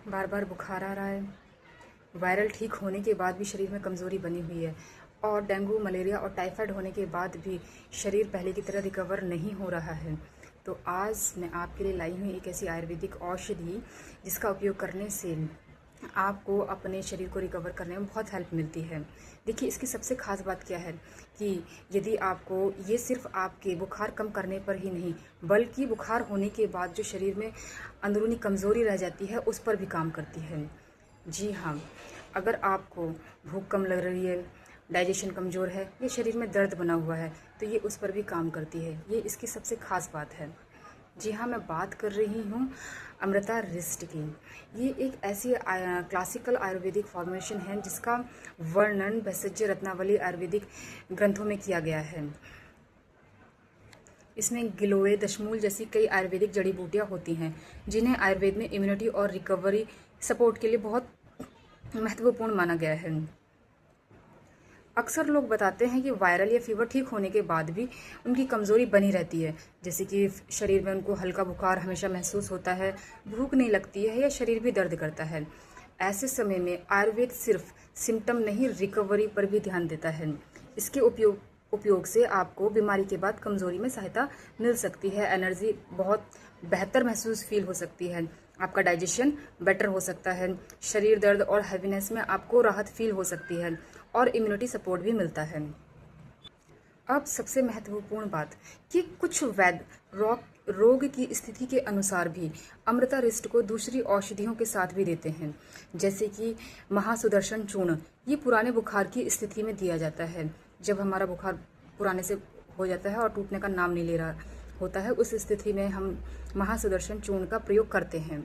बार बार बुखार आ रहा है, वायरल ठीक होने के बाद भी शरीर में कमज़ोरी बनी हुई है और डेंगू, मलेरिया और टाइफाइड होने के बाद भी शरीर पहले की तरह रिकवर नहीं हो रहा है। तो आज मैं आपके लिए लाई हूँ एक ऐसी आयुर्वेदिक औषधि जिसका उपयोग करने से आपको अपने शरीर को रिकवर करने में बहुत हेल्प मिलती है। देखिए, इसकी सबसे ख़ास बात क्या है कि यदि आपको ये सिर्फ आपके बुखार कम करने पर ही नहीं, बल्कि बुखार होने के बाद जो शरीर में अंदरूनी कमज़ोरी रह जाती है उस पर भी काम करती है। जी हाँ, अगर आपको भूख कम लग रही है, डाइजेशन कमज़ोर है या शरीर में दर्द बना हुआ है तो ये उस पर भी काम करती है। ये इसकी सबसे ख़ास बात है। जी हाँ, मैं बात कर रही हूँ अमृता रिस्ट की। ये एक ऐसी क्लासिकल आयुर्वेदिक फॉर्मुलेशन है जिसका वर्णन भैषज रत्नावली आयुर्वेदिक ग्रंथों में किया गया है। इसमें गिलोय, दशमूल जैसी कई आयुर्वेदिक जड़ी बूटियाँ होती हैं जिन्हें आयुर्वेद में इम्यूनिटी और रिकवरी सपोर्ट के लिए बहुत महत्वपूर्ण माना गया है। अक्सर लोग बताते हैं कि वायरल या फीवर ठीक होने के बाद भी उनकी कमज़ोरी बनी रहती है, जैसे कि शरीर में उनको हल्का बुखार हमेशा महसूस होता है, भूख नहीं लगती है या शरीर भी दर्द करता है। ऐसे समय में आयुर्वेद सिर्फ सिम्टम नहीं, रिकवरी पर भी ध्यान देता है। इसके उपयोग से आपको बीमारी के बाद कमज़ोरी में सहायता मिल सकती है, एनर्जी बहुत बेहतर महसूस फील हो सकती है, आपका डाइजेशन बेटर हो सकता है, शरीर दर्द और हैवीनेस में आपको राहत फील हो सकती है और इम्यूनिटी सपोर्ट भी मिलता है। अब सबसे महत्वपूर्ण बात कि कुछ वैद्य रोग की स्थिति के अनुसार भी अमृता रिस्ट को दूसरी औषधियों के साथ भी देते हैं, जैसे कि महासुदर्शन चूर्ण। ये पुराने बुखार की स्थिति में दिया जाता है। जब हमारा बुखार पुराने से हो जाता है और टूटने का नाम नहीं ले रहा होता है, उस स्थिति में हम महासुदर्शन चूर्ण का प्रयोग करते हैं।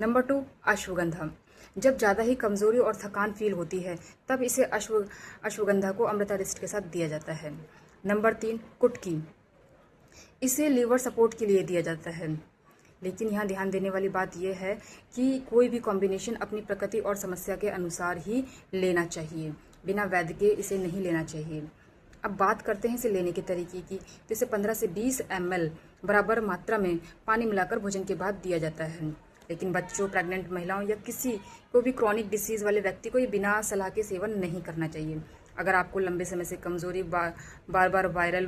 नंबर 2, अश्वगंधा। जब ज़्यादा ही कमज़ोरी और थकान फील होती है तब इसे अश्वगंधा को अमृता रिस्ट के साथ दिया जाता है। नंबर 3, कुटकी। इसे लीवर सपोर्ट के लिए दिया जाता है। लेकिन यहाँ ध्यान देने वाली बात यह है कि कोई भी कॉम्बिनेशन अपनी प्रकृति और समस्या के अनुसार ही लेना चाहिए, बिना वैद्य के इसे नहीं लेना चाहिए। अब बात करते हैं इसे लेने के तरीके की। तो इसे 15 से 20 ml बराबर मात्रा में पानी मिलाकर भोजन के बाद दिया जाता है। लेकिन बच्चों, प्रेग्नेंट महिलाओं या किसी को भी क्रॉनिक डिसीज़ वाले व्यक्ति को ये बिना सलाह के सेवन नहीं करना चाहिए। अगर आपको लंबे समय से कमज़ोरी, बार बार वायरल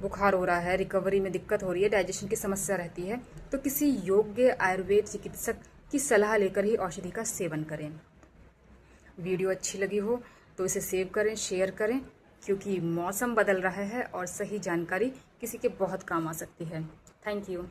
बुखार हो रहा है, रिकवरी में दिक्कत हो रही है, डाइजेशन की समस्या रहती है, तो किसी योग्य आयुर्वेद चिकित्सक की सलाह लेकर ही औषधि का सेवन करें। वीडियो अच्छी लगी हो तो इसे सेव करें, शेयर करें, क्योंकि मौसम बदल रहा है और सही जानकारी किसी के बहुत काम आ सकती है। Thank you.